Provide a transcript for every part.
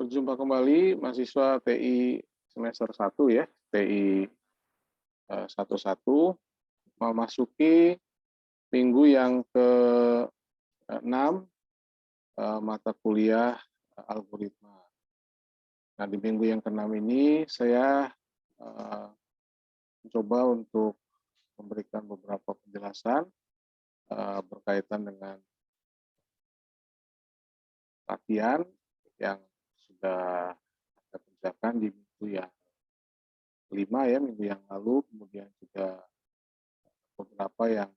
Berjumpa kembali mahasiswa TI semester 1 ya, TI 11, memasuki minggu yang ke-6 mata kuliah algoritma. Nah, di minggu yang ke-6 ini saya mencoba untuk memberikan beberapa penjelasan berkaitan dengan latihan yang sudah saya kerjakan di minggu yang kelima ya, minggu yang lalu, kemudian juga beberapa yang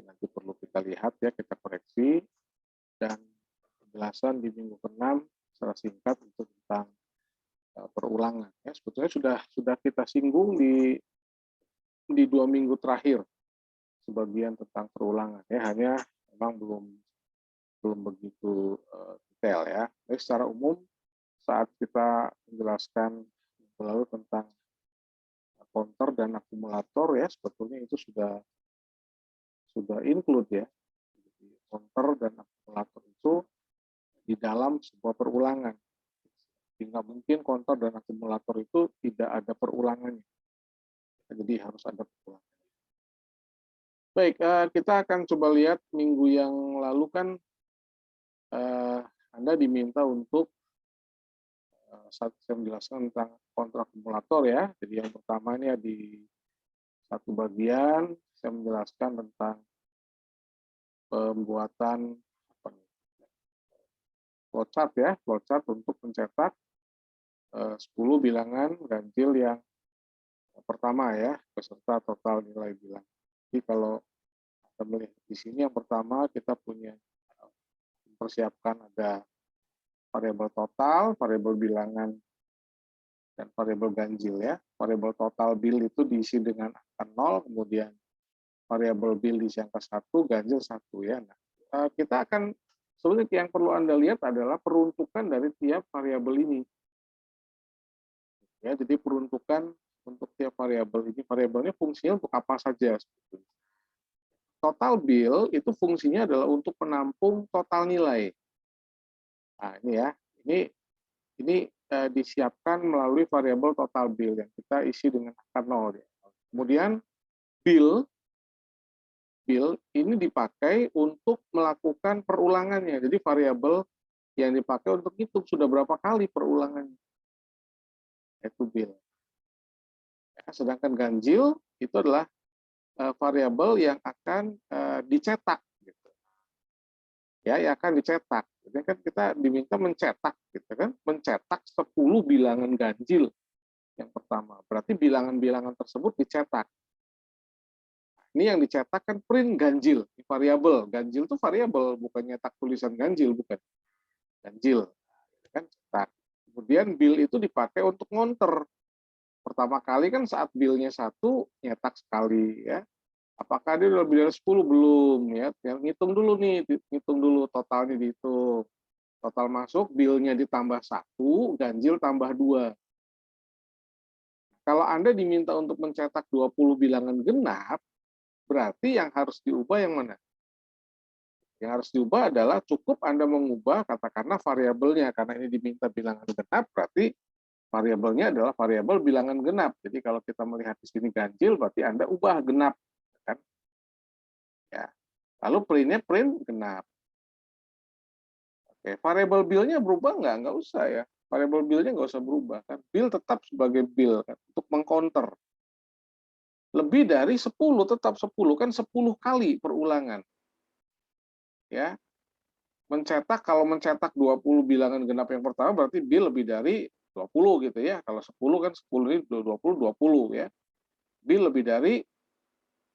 nanti perlu kita lihat ya, kita koreksi, dan penjelasan di minggu ke-6 secara singkat untuk tentang perulangan. Ya, sebetulnya sudah kita singgung di 2 minggu terakhir sebagian tentang perulangan ya, hanya memang belum begitu detail ya. Jadi secara umum saat kita menjelaskan lalu tentang counter dan akumulator ya, sebetulnya itu sudah include ya. Jadi, counter dan akumulator itu di dalam sebuah perulangan. Sehingga mungkin counter dan akumulator itu tidak ada perulangannya. Jadi harus ada perulangan. Baik, kita akan coba lihat minggu yang lalu kan Anda diminta untuk saya menjelaskan tentang counter akumulator ya. Jadi yang pertama ini di satu bagian saya menjelaskan tentang pembuatan flowchart ya, flowchart untuk mencetak 10 bilangan ganjil yang pertama ya, beserta total nilai bilangan. Jadi kalau kita melihat di sini yang pertama kita punya mempersiapkan ada variabel total, variabel bilangan, dan variabel ganjil ya. Variabel total bil itu diisi dengan angka 0, kemudian variabel bil diisi angka 1, ganjil 1 ya. Nah, kita akan sebenarnya yang perlu Anda lihat adalah peruntukan dari tiap variabel ini. Ya, jadi peruntukan untuk tiap variabel ini, variabelnya fungsinya untuk apa saja sebetulnya. Total bil itu fungsinya adalah untuk menampung total nilai. Nah, ini ya. Ini disiapkan melalui variabel total bil yang kita isi dengan angka 0 ya. Kemudian bil ini dipakai untuk melakukan perulangannya. Jadi variabel yang dipakai untuk hitung sudah berapa kali perulangannya. Itu bil. Ya, sedangkan ganjil itu adalah variabel yang akan dicetak gitu. Ya, yang akan dicetak. Jadi kan kita diminta mencetak gitu kan, mencetak 10 bilangan ganjil yang pertama. Berarti bilangan-bilangan tersebut dicetak. Ini yang dicetak kan print ganjil, variabel. Ganjil itu variabel, bukan nyetak tulisan ganjil, bukan. Ganjil. Kan cetak. Kemudian bil itu dipakai untuk ngonter. Pertama kali kan saat bilnya 1 nyetak sekali ya. Apakah dia lebih dari 10 belum ya? Yang ngitung dulu nih, hitung dulu totalnya dihitung. Total masuk, bilnya ditambah 1, ganjil tambah 2. Kalau Anda diminta untuk mencetak 20 bilangan genap, berarti yang harus diubah yang mana? Yang harus diubah adalah cukup Anda mengubah katakanlah variabelnya, karena ini diminta bilangan genap, berarti variabelnya adalah variabel bilangan genap. Jadi kalau kita melihat di sini ganjil, berarti Anda ubah genap. Kan? Ya. Lalu printnya print genap. Oke, variabel bil-nya berubah nggak? Nggak usah ya. Variabel bil-nya nggak usah berubah. Kan? Bil tetap sebagai bil kan? Untuk mengcounter. Lebih dari 10, tetap 10. Kan 10 kali perulangan. Ya, kalau mencetak 20 bilangan genap yang pertama, berarti bil lebih dari 20 gitu ya. Kalau 10 kan 10 ini 20 ya. Bil lebih dari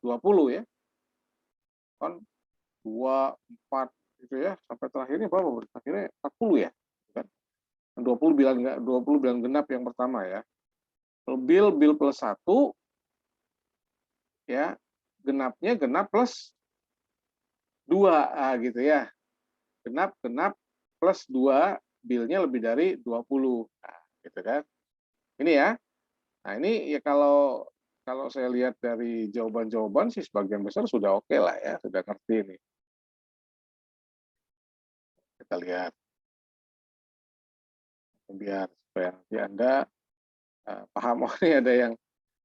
20 ya. Kan 2, 4 gitu ya. Sampai terakhirnya berapa? Akhirnya 40 ya. Kan? 20 bilangan genap yang pertama ya. Bil plus 1 ya, genapnya genap plus 2 gitu ya. Genap plus 2, bilnya lebih dari 20. Nah, gitu kan. Ini ya. Nah, ini ya kalau saya lihat dari jawaban-jawaban sih sebagian besar sudah oke lah ya, sudah ngerti ini. Kita lihat. biar supaya nanti Anda paham. Oh, ini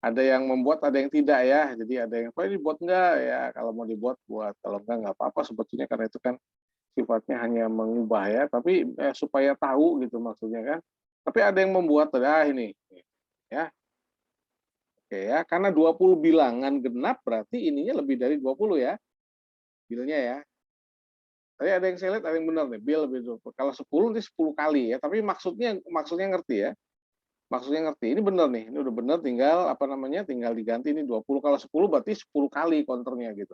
ada yang membuat, ada yang tidak ya. Jadi ada yang, "Kok ini dibuat enggak?" Ya, kalau mau dibuat, buat. Kalau enggak apa-apa sebetulnya, karena itu kan sifatnya hanya mengubah ya, tapi supaya tahu gitu maksudnya kan. Tapi ada yang membuat, ini ya. Oke ya, karena 20 bilangan genap berarti ininya lebih dari 20 ya, bilnya ya. Tadi ada yang saya lihat ada yang benar nih, bil lebih 20. Kalau 10 nanti 10 kali ya, tapi maksudnya ngerti ya. Maksudnya ngerti. Ini benar nih, ini udah benar, tinggal apa namanya, tinggal diganti ini 20. Kalau 10 berarti 10 kali counternya gitu.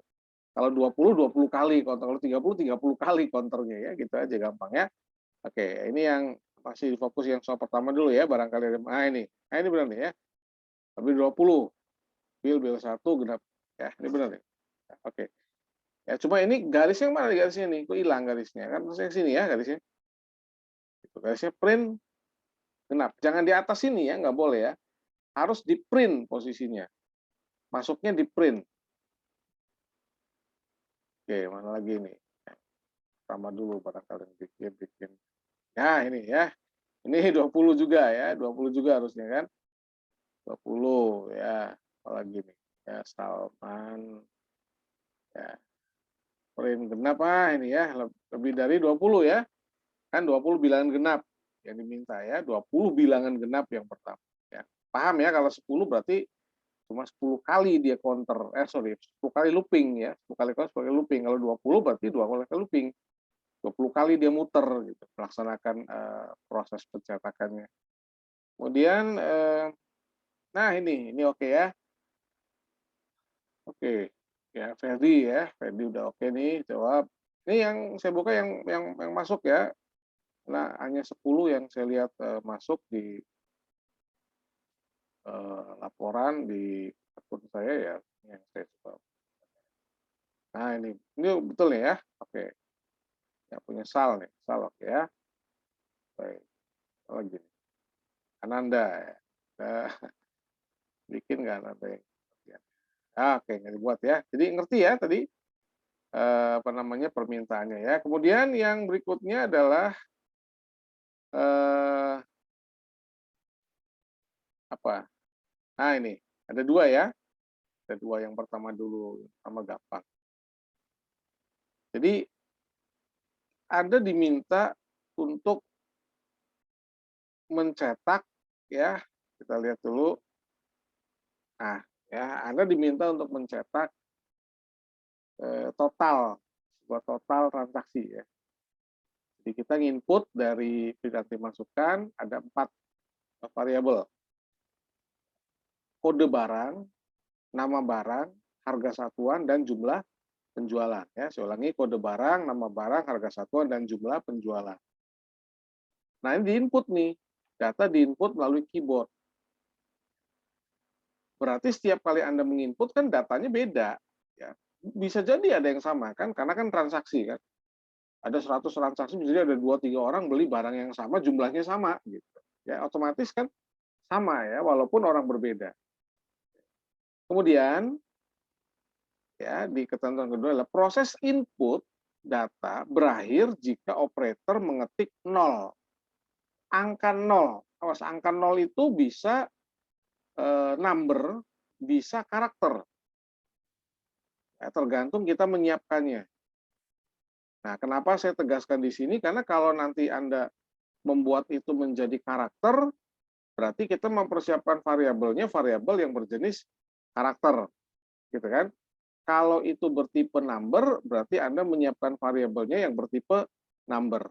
Kalau 20 kali counter, kalau 30 kali counternya ya, gitu aja gampangnya. Oke, ini yang masih fokus yang soal pertama dulu ya, barangkali ada, ini. Nah, ini benar nih ya. Lebih 20. Bil 1 genap. Ya, ini benar nih. Oke. Ya, cuma ini garisnya mana nih garisnya nih? Kok hilang garisnya? Kan harusnya sini ya garisnya. Itu garisnya print genap. Jangan di atas sini ya, nggak boleh ya. Harus di print posisinya. Masuknya di print. Oke, mana lagi nih? Pertama dulu barangkali bikin. Ya, ini ya. Ini 20 juga ya, 20 juga harusnya kan. 20 ya. Apalagi nih? Ya, Salman. Ya, print genap ini ya, lebih dari 20 ya. Kan 20 bilangan genap yang diminta ya, 20 bilangan genap yang pertama ya. Paham ya, kalau 10 berarti cuma 10 kali dia counter, 10 kali looping ya, 10 kali counter, 10 kali looping. Kalau 20 berarti 2 kali looping. 20 kali dia muter gitu, melaksanakan proses pencetakannya. Kemudian nah ini oke ya. Oke. Ya, Ferdi udah oke nih jawab. Ini yang saya buka yang masuk ya. Nah, hanya 10 yang saya lihat masuk di laporan di akun saya ya, yang saya coba. Nah, ini betul nih ya. Oke. Yang punya Sal nih, Sal oke ya. Baik. Lagi nih. Ananda ya. Nah, bikin nggak Ananda yang oke, nggak dibuat ya. Jadi ngerti ya tadi apa namanya permintaannya ya. Kemudian yang berikutnya adalah eh, apa? Nah, ini ada dua ya. Ada dua, yang pertama dulu, sama gampang. Jadi Anda diminta untuk mencetak ya, kita lihat dulu. Nah, ya Anda diminta untuk mencetak total transaksi ya. Jadi kita input dari nanti masukan ada 4 variabel. Kode barang, nama barang, harga satuan, dan jumlah penjualan. Ya, saya ulangi, kode barang, nama barang, harga satuan, dan jumlah penjualan. Nah, ini diinput nih, data diinput melalui keyboard. Berarti setiap kali Anda menginput kan datanya beda. Ya. Bisa jadi ada yang sama kan, karena kan transaksi kan. Ada 100 transaksi, bisa jadi ada 2-3 orang beli barang yang sama, jumlahnya sama. Gitu. Ya, otomatis kan sama ya, walaupun orang berbeda. Kemudian, ya di ketentuan kedua adalah proses input data berakhir jika operator mengetik 0. Angka 0. Awas, angka 0 itu bisa number, bisa karakter. Ya, tergantung kita menyiapkannya. Nah, kenapa saya tegaskan di sini? Karena kalau nanti Anda membuat itu menjadi karakter, berarti kita mempersiapkan variabelnya variabel yang berjenis karakter, gitu kan? Kalau itu bertipe number, berarti Anda menyiapkan variabelnya yang bertipe number.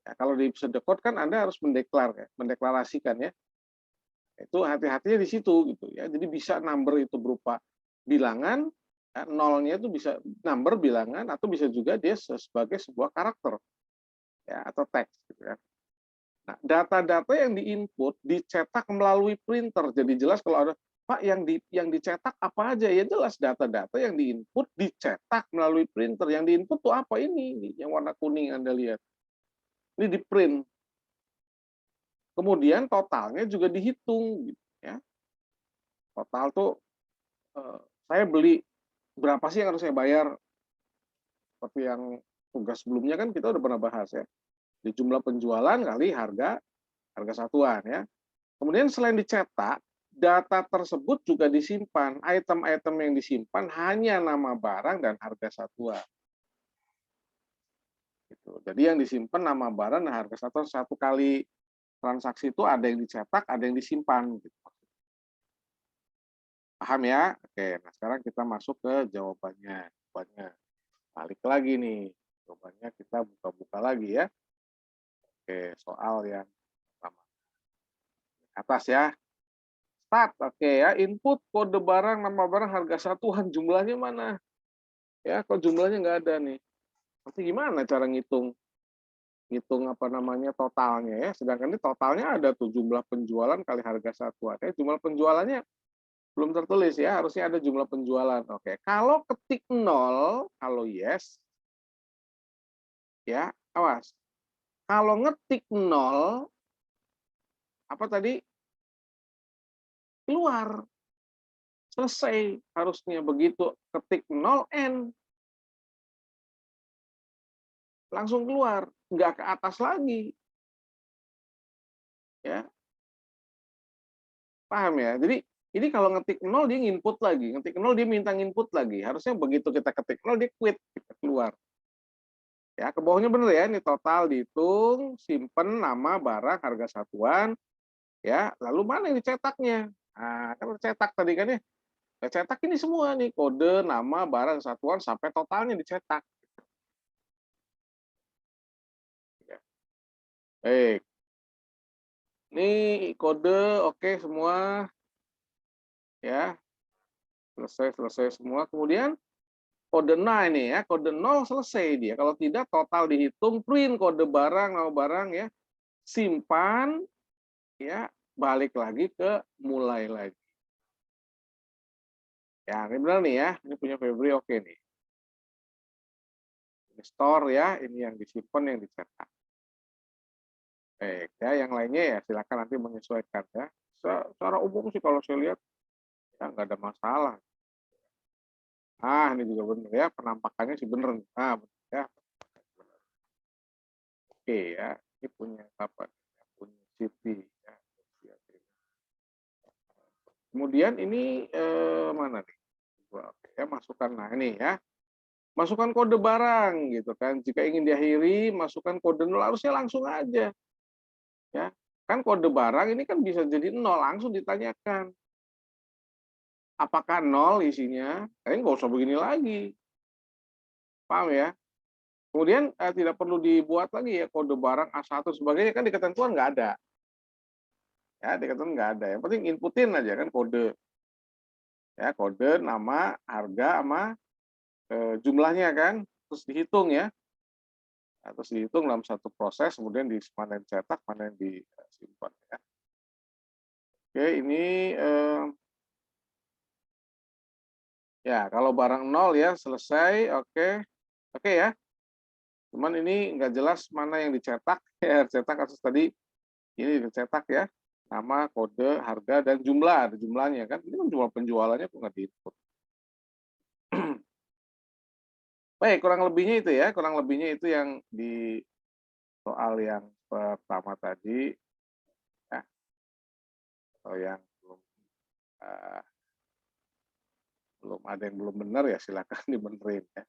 Ya, kalau di pseudocode kan Anda harus mendeklarasikan ya. Itu hati-hatinya di situ gitu ya. Jadi bisa number itu berupa bilangan, nolnya itu bisa number bilangan, atau bisa juga dia sebagai sebuah karakter ya, atau teks gitu ya. Nah, data-data yang diinput dicetak melalui printer. Jadi jelas kalau ada, Pak, yang dicetak apa aja? Ya jelas data-data yang diinput dicetak melalui printer. Yang diinput tuh apa ini? Yang warna kuning Anda lihat. Ini di print. Kemudian totalnya juga dihitung gitu ya. Total tuh saya beli berapa sih yang harus saya bayar? Seperti yang tugas sebelumnya kan kita udah pernah bahas ya. Di jumlah penjualan kali harga satuan ya. Kemudian selain dicetak, data tersebut juga disimpan. Item-item yang disimpan hanya nama barang dan harga satuan. Gitu. Jadi yang disimpan nama barang dan harga satuan. Satu kali transaksi itu ada yang dicetak, ada yang disimpan. Gitu. Paham ya? Oke, nah sekarang kita masuk ke jawabannya. Balik lagi nih. Jawabannya kita buka-buka lagi ya. Oke, soal yang pertama. Atas ya. Start, oke ya. Input kode barang, nama barang, harga satuan. Jumlahnya mana? Ya, kok jumlahnya nggak ada nih. Nanti gimana cara ngitung apa namanya totalnya ya. Sedangkan ini totalnya ada tuh jumlah penjualan kali harga satuan. Jumlah penjualannya belum tertulis ya, harusnya ada jumlah penjualan. Oke, kalau ketik 0, kalau yes, ya awas. Kalau ngetik 0, apa tadi? Keluar. Selesai harusnya begitu ketik 0 N. Langsung keluar, nggak ke atas lagi. Ya, paham ya? Jadi ini kalau ngetik 0 dia nginput lagi, ngetik 0 dia minta nginput lagi. Harusnya begitu kita ketik 0 dia quit, kita keluar. Ya, ke bawahnya bener ya, ini total dihitung, simpen nama barang harga satuan, ya. Lalu mana yang dicetaknya? Nah, kan cetak tadi kan ya. Nah, cetak ini semua nih, kode, nama, barang, satuan sampai totalnya dicetak. Ya. Baik. Ini kode oke semua. Ya. Selesai semua. Kemudian kode 0 ini ya, kode 0 selesai dia. Kalau tidak total dihitung, print kode barang, nama barang ya, simpan ya, balik lagi ke mulai lagi. Ya, ini benar nih ya. Ini punya Febri oke nih. Ini store ya, ini yang disimpan, yang dicetak. Baik, ya, yang lainnya ya silakan nanti menyesuaikan ya. Secara umum sih kalau saya lihat ya nggak ada masalah. Ah, ini juga benar ya, penampakannya sih benar. Nah, benar ya. Oke ya, ini punya apa? Punya Siti ya. Kemudian ini mana nih? Oke, ya, masukkan. Nah, ini ya. Masukkan kode barang gitu kan. Jika ingin diakhiri, masukkan kode 0, harusnya langsung aja. Ya. Kan kode barang ini kan bisa jadi 0, langsung ditanyakan. Apakah 0 isinya? Kayaknya nggak usah begini lagi. Paham ya? Kemudian tidak perlu dibuat lagi ya kode barang A1 sebagainya, kan di ketentuan nggak ada. Ya, di ketentuan nggak ada. Yang penting inputin aja kan kode. Ya, kode, nama, harga sama jumlahnya kan, terus dihitung ya. Terus dihitung dalam satu proses, kemudian di mana yang dicetak, mana yang disimpan ya. Oke, ini ya kalau barang 0 ya selesai, oke ya. Cuman ini nggak jelas mana yang dicetak ya, cetak kasus tadi ini dicetak ya, nama, kode, harga, dan jumlah, ada jumlahnya kan. Ini kan jumlah penjualannya kok nggak diinput. Baik, kurang lebihnya itu ya, kurang lebihnya itu yang di soal yang pertama tadi ya, atau yang belum ada yang belum benar ya silakan dibenerin ya.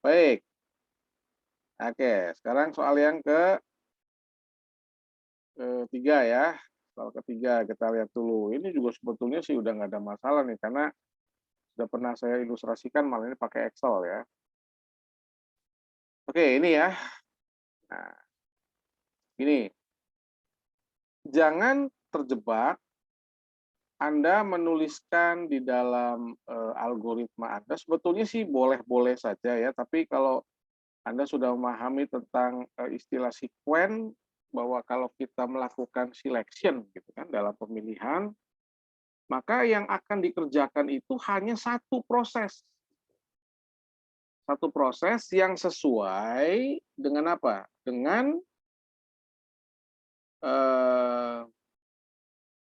Baik. Oke, sekarang soal yang ketiga ya. Soal ketiga kita lihat dulu. Ini juga sebetulnya sih udah nggak ada masalah nih karena sudah pernah saya ilustrasikan malah ini pakai Excel ya. Oke, ini ya. Nah, ini. Jangan terjebak Anda menuliskan di dalam algoritma Anda. Sebetulnya sih boleh-boleh saja ya, tapi kalau Anda sudah memahami tentang istilah sekuen, bahwa kalau kita melakukan selection gitu kan dalam pemilihan, maka yang akan dikerjakan itu hanya satu proses. Satu proses yang sesuai dengan apa? Dengan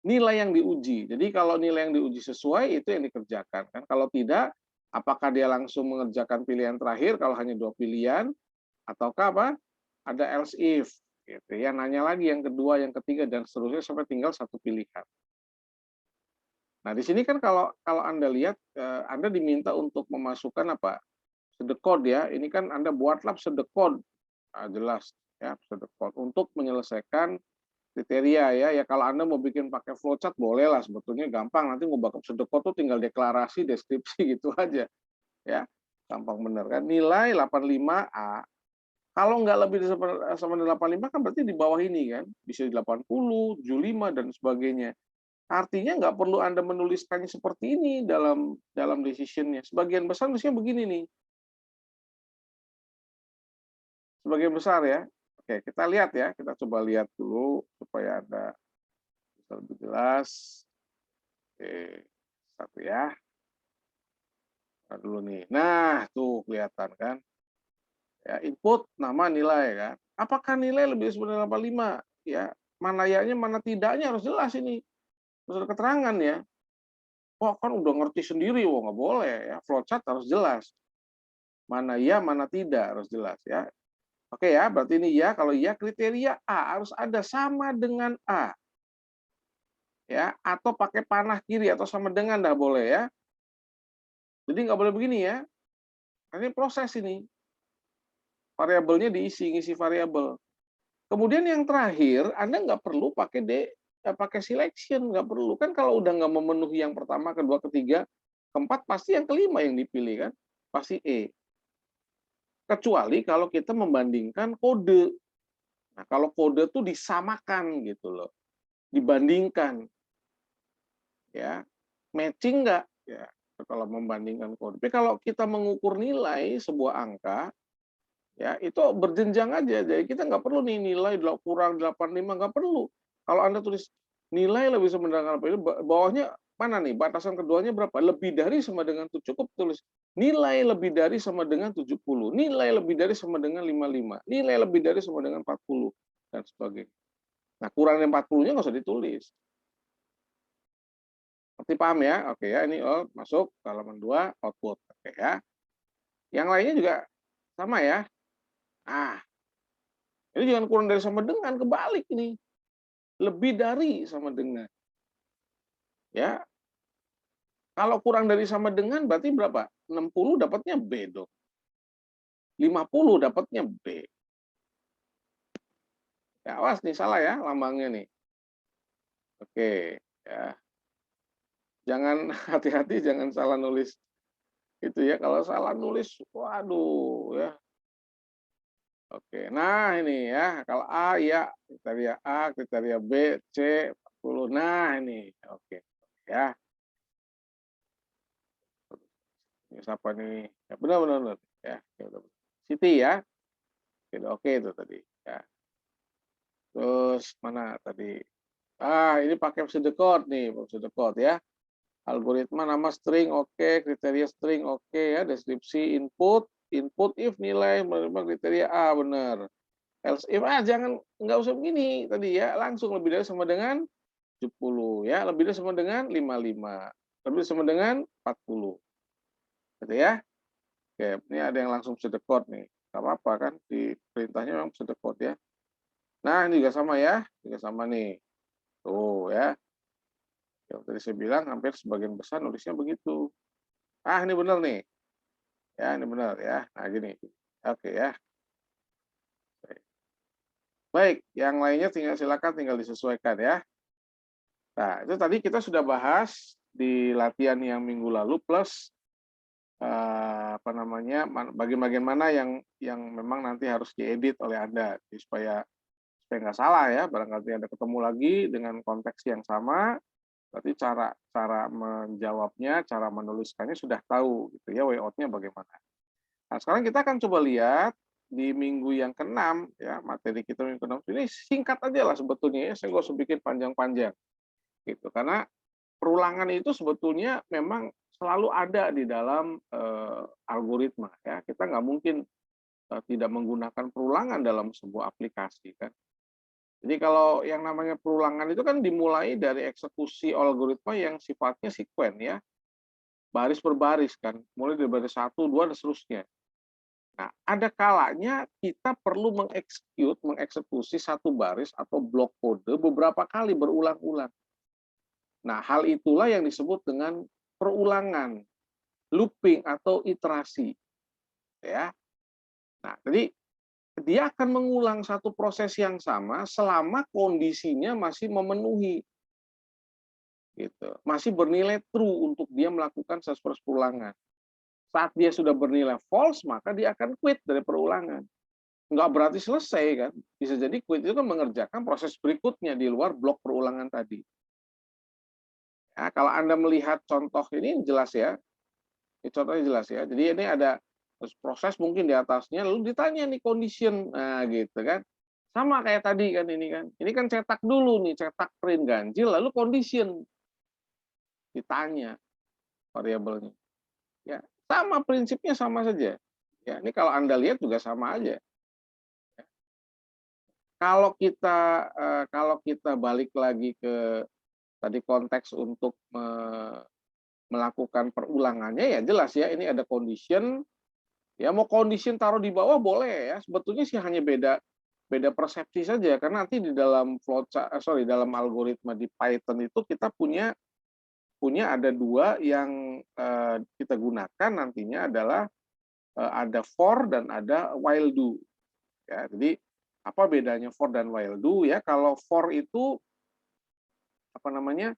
nilai yang diuji. Jadi kalau nilai yang diuji sesuai itu yang dikerjakan kan. Kalau tidak, apakah dia langsung mengerjakan pilihan terakhir kalau hanya 2 pilihan, ataukah apa? ada else if, gitu ya. Nanya lagi yang kedua, yang ketiga, dan seterusnya sampai tinggal satu pilihan. Nah, di sini kan kalau kalau Anda lihat, Anda diminta untuk memasukkan apa, sedekod ya. Ini kan Anda buatlah sedekod, jelas ya, sedekod untuk menyelesaikan kriteria ya. Ya kalau Anda mau bikin pakai flowchart boleh lah, sebetulnya gampang. Nanti mau backup sedekod tuh tinggal deklarasi, deskripsi gitu aja ya. Gampang bener kan. Nilai 85A. Kalau nggak lebih dari sama 85 kan berarti di bawah ini kan. Bisa di 80, 75 dan sebagainya. Artinya nggak perlu Anda menuliskannya seperti ini dalam decision-nya. Sebagian besar mestinya begini nih. Sebagian besar ya. Oke, kita lihat ya. Kita coba lihat dulu supaya Anda bisa lebih jelas. Oke, satu ya. Nah, dulu nih. Nah, tuh kelihatan kan. Ya, input nama nilai kan. Apakah nilai lebih dari 85? Ya, mana yanya mana tidaknya harus jelas ini. Harus ada keterangan ya. Wah, kan udah ngerti sendiri, wah nggak boleh ya. Flowchart harus jelas. Mana ya, mana tidak harus jelas ya. Oke ya, berarti ini ya. Kalau ya kriteria A harus ada sama dengan A. Ya, atau pakai panah kiri atau sama dengan dah boleh ya. Jadi nggak boleh begini ya. Ini proses ini. Variabelnya diisi, ngisi variabel. Kemudian yang terakhir, Anda nggak perlu pakai selection, nggak perlu. Kan kalau udah nggak memenuhi yang pertama, kedua, ketiga, keempat, pasti yang kelima yang dipilih kan. Pasti E. Kecuali kalau kita membandingkan kode. Nah, kalau kode tuh disamakan gitu loh. Dibandingkan. Ya. Matching nggak? Ya. Kalau membandingkan kode. Tapi kalau kita mengukur nilai sebuah angka, ya itu berjenjang aja. Jadi kita nggak perlu nih nilai kurang 85, nggak perlu. Kalau Anda tulis nilai lebih sama dengan apa itu, bawahnya mana nih, batasan keduanya berapa, lebih dari sama dengan itu, cukup tulis nilai lebih dari sama dengan 70, nilai lebih dari sama dengan 55, nilai lebih dari sama dengan 40 dan sebagainya. Nah, kurang dari 40-nya nggak usah ditulis. Nanti paham ya? Oke ya, ini masuk halaman 2 output. Oke ya. Yang lainnya juga sama ya. Ah, ini jangan kurang dari sama dengan, kebalik ini. Lebih dari sama dengan. Ya. Kalau kurang dari sama dengan berarti berapa? 60 dapatnya B dong. 50 dapatnya B. Ya, awas nih salah ya lambangnya nih. Oke, ya. Jangan hati-hati jangan salah nulis. Itu ya, kalau salah nulis waduh ya. Oke, nah ini ya, kalau A ya, kriteria A, kriteria B, C, 40. Nah ini, oke. Ya, ini siapa nih? Ya, benar. Ya, Siti ya. Oke itu tadi. Ya. Terus mana tadi? Ini pakai pseudocode nih, pseudocode ya. Algoritma nama string oke, kriteria string oke ya, deskripsi input, input if nilai menerima kriteria A benar. Else if jangan nggak usah begini tadi ya, langsung lebih dari sama dengan 70 ya, lebih dari sama dengan 55, lebih dari sama dengan 40. Gitu ya. Oke, ini ada yang langsung pseudocode nih. Enggak apa-apa kan di perintahnya memang pseudocode ya. Nah, ini juga sama ya, juga sama nih. Tuh ya. Yang tadi saya bilang hampir sebagian besar nulisnya begitu. Ini benar nih. Ya, ini benar ya. Nah, gini. Oke ya. Baik, yang lainnya silakan disesuaikan ya. Nah, itu tadi kita sudah bahas di latihan yang minggu lalu plus apa namanya bagian-bagian mana yang memang nanti harus diedit oleh Anda supaya nggak salah ya. Barangkali Anda ketemu lagi dengan konteks yang sama, berarti cara menjawabnya, cara menuliskannya sudah tahu gitu ya, way out-nya bagaimana. Nah, sekarang kita akan coba lihat di minggu yang ke-6 ya, materi kita minggu ke-6 ini singkat aja lah sebetulnya ya, saya nggak usah bikin panjang-panjang gitu. Karena perulangan itu sebetulnya memang selalu ada di dalam algoritma ya. Kita nggak mungkin tidak menggunakan perulangan dalam sebuah aplikasi kan. Jadi kalau yang namanya perulangan itu kan dimulai dari eksekusi algoritma yang sifatnya sekuen ya. Baris per baris kan, mulai dari baris 1, 2 dan seterusnya. Nah, ada kalanya kita perlu mengeksekusi satu baris atau blok kode beberapa kali berulang-ulang. Nah, hal itulah yang disebut dengan perulangan, looping atau iterasi, ya. Nah, jadi dia akan mengulang satu proses yang sama selama kondisinya masih memenuhi, gitu. Masih bernilai true untuk dia melakukan proses perulangan. Saat dia sudah bernilai false, maka dia akan quit dari perulangan. Nggak berarti selesai kan. Bisa jadi quit itu kan mengerjakan proses berikutnya di luar blok perulangan tadi. Ya, kalau Anda melihat contoh ini jelas ya. Ini contohnya jelas ya. Jadi ini ada proses mungkin di atasnya, lalu ditanya nih condition, nah gitu kan. Sama kayak tadi kan ini kan. Ini kan cetak dulu nih, cetak print ganjil, lalu condition ditanya variabelnya. Ya, sama prinsipnya sama saja. Ya, ini kalau Anda lihat juga sama aja. Kalau kita balik lagi ke tadi konteks untuk melakukan perulangannya ya jelas ya ini ada condition. Ya mau condition taruh di bawah boleh ya. Sebetulnya sih hanya beda beda persepsi saja karena nanti di dalam dalam algoritma di Python itu kita punya punya ada dua yang kita gunakan nantinya adalah ada for dan ada while do. Ya, jadi apa bedanya for dan while do ya? Kalau for itu apa namanya?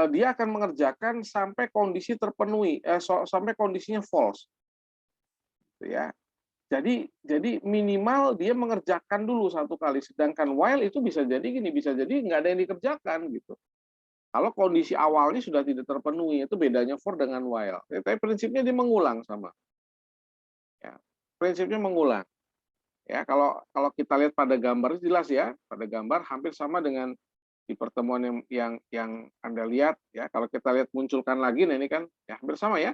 Dia akan mengerjakan sampai kondisi terpenuhi, sampai kondisinya false, gitu ya. Jadi minimal dia mengerjakan dulu satu kali, sedangkan while itu bisa jadi gini, bisa jadi nggak ada yang dikerjakan gitu. Kalau kondisi awalnya sudah tidak terpenuhi, itu bedanya for dengan while. Tapi prinsipnya dia mengulang sama, ya. Prinsipnya mengulang. Ya, kalau kalau kita lihat pada gambar jelas ya, pada gambar hampir sama dengan di pertemuan yang Anda lihat ya. Kalau kita lihat munculkan lagi, nah ini kan ya hampir sama ya.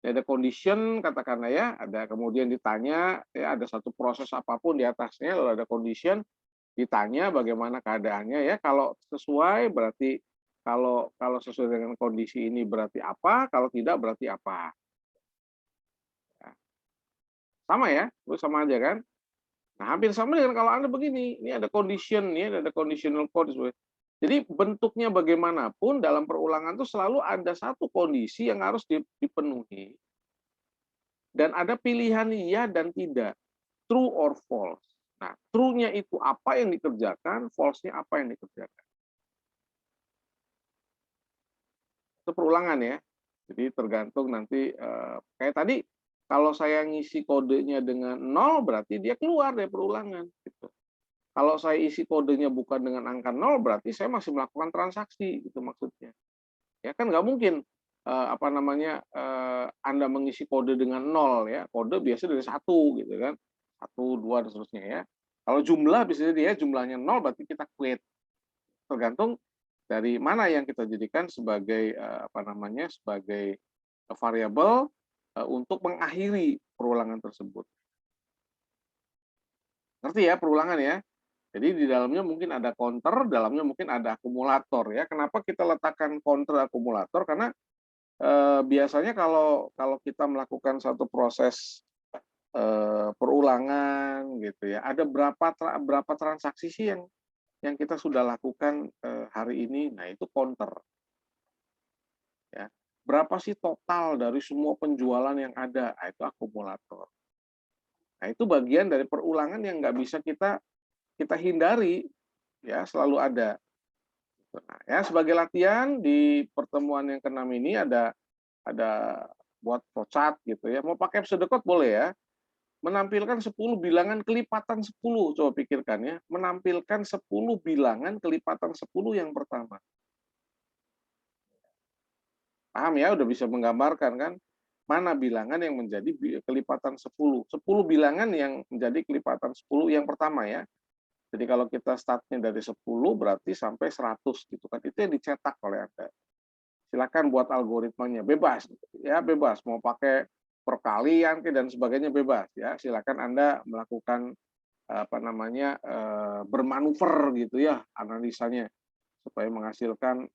Ada condition katakanlah ya, ada kemudian ditanya ya ada satu proses apapun di atasnya lalu ada condition ditanya bagaimana keadaannya ya. Kalau sesuai berarti kalau kalau sesuai dengan kondisi ini berarti apa, kalau tidak berarti apa. Ya, sama ya, itu sama aja kan. Nah, hampir sama dengan kalau Anda begini, ini ada condition, ya, ada conditional code. Jadi bentuknya bagaimanapun dalam perulangan itu selalu ada satu kondisi yang harus dipenuhi dan ada pilihan iya dan tidak, true or false. Nah, true-nya itu apa yang dikerjakan, false-nya apa yang dikerjakan. Itu perulangan ya. Jadi tergantung nanti kayak tadi kalau saya ngisi kodenya dengan 0 berarti dia keluar dari perulangan gitu. Kalau saya isi kodenya bukan dengan angka 0 berarti saya masih melakukan transaksi itu maksudnya. Ya kan nggak mungkin apa namanya Anda mengisi kode dengan 0 ya. Kode biasa dari 1 gitu kan. 1, 2 dan seterusnya ya. Kalau jumlah bisa jadi ya jumlahnya 0 berarti kita quit. Tergantung dari mana yang kita jadikan sebagai apa namanya sebagai variabel untuk mengakhiri perulangan tersebut. Ngerti ya perulangan ya? Jadi di dalamnya mungkin ada counter, dalamnya mungkin ada akumulator ya. Kenapa kita letakkan counter akumulator? Karena biasanya kalau kalau kita melakukan satu proses perulangan gitu ya, ada berapa transaksi sih yang kita sudah lakukan hari ini? Nah itu counter ya. Berapa sih total dari semua penjualan yang ada? Nah, itu akumulator. Nah itu bagian dari perulangan yang nggak bisa kita hindari ya selalu ada. Nah, ya sebagai latihan di pertemuan yang keenam ini ada buat flowchart gitu ya. Mau pakai pseudocode boleh ya. Menampilkan 10 bilangan kelipatan 10. Coba pikirkan ya. Menampilkan 10 bilangan kelipatan 10 yang pertama. Paham ya? Udah bisa menggambarkan kan? Mana bilangan yang menjadi kelipatan 10. 10 bilangan yang menjadi kelipatan 10 yang pertama ya. Jadi kalau kita startnya dari 10 berarti sampai 100 gitu kan. Itu yang dicetak oleh Anda. Silakan buat algoritmanya bebas ya, bebas mau pakai perkalian dan sebagainya bebas ya. Silakan Anda melakukan apa namanya bermanuver gitu ya analisanya supaya menghasilkan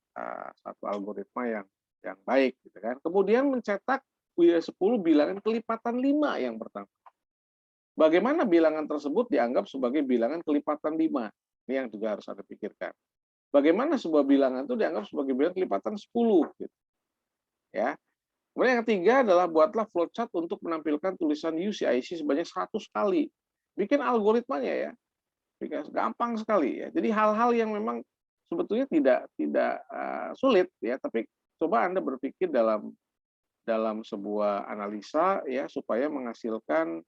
satu algoritma yang baik gitu kan. Kemudian mencetak 10 bilangan kelipatan 5 yang pertama. bagaimana bilangan tersebut dianggap sebagai bilangan kelipatan 5? Ini yang juga harus Anda pikirkan. Bagaimana sebuah bilangan itu dianggap sebagai bilangan kelipatan 10 gitu, ya. Kemudian yang ketiga adalah buatlah flowchart untuk menampilkan tulisan UCIC sebanyak 100 kali. Bikin algoritmanya ya. Gampang sekali ya. Jadi hal-hal yang memang sebetulnya tidak sulit ya, tapi coba Anda berpikir dalam sebuah analisa ya supaya menghasilkan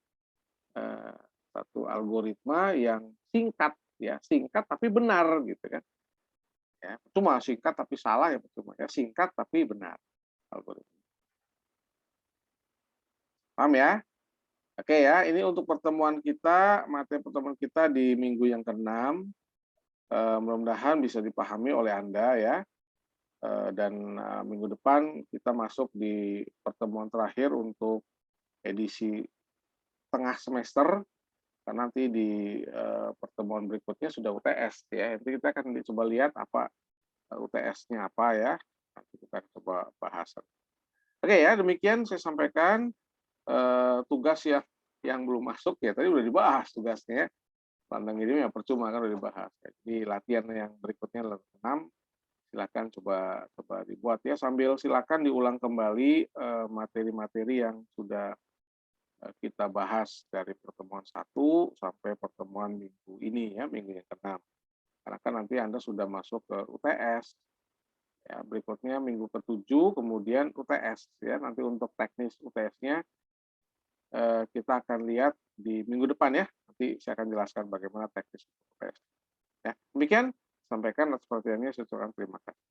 eh, satu algoritma yang singkat ya, singkat tapi benar gitu kan. Ya, cuma singkat tapi salah ya percuma ya, singkat tapi benar algoritma. Paham ya? Oke ya, ini untuk pertemuan kita, materi pertemuan kita di minggu yang ke-6. Mudah-mudahan bisa dipahami oleh Anda ya. Dan minggu depan kita masuk di pertemuan terakhir untuk edisi tengah semester. Karena nanti di pertemuan berikutnya sudah UTS ya. Nanti kita akan coba lihat apa UTS-nya apa ya. Nanti kita coba bahas. Oke ya, demikian saya sampaikan tugas yang belum masuk ya. Tadi udah dibahas tugasnya. Pandang ini ya percuma kan udah dibahas. Jadi latihan yang berikutnya adalah 6. Silakan coba dibuat ya, sambil silakan diulang kembali materi-materi yang sudah kita bahas dari pertemuan 1 sampai pertemuan minggu ini ya, minggu yang ke-6. Karena kan nanti Anda sudah masuk ke UTS. Ya, berikutnya minggu ke-7 kemudian UTS ya. Nanti untuk teknis UTS-nya kita akan lihat di minggu depan ya. Nanti saya akan jelaskan bagaimana teknis UTS. Ya, demikian sampaikan atas perhatiannya, saya ucapkan terima kasih.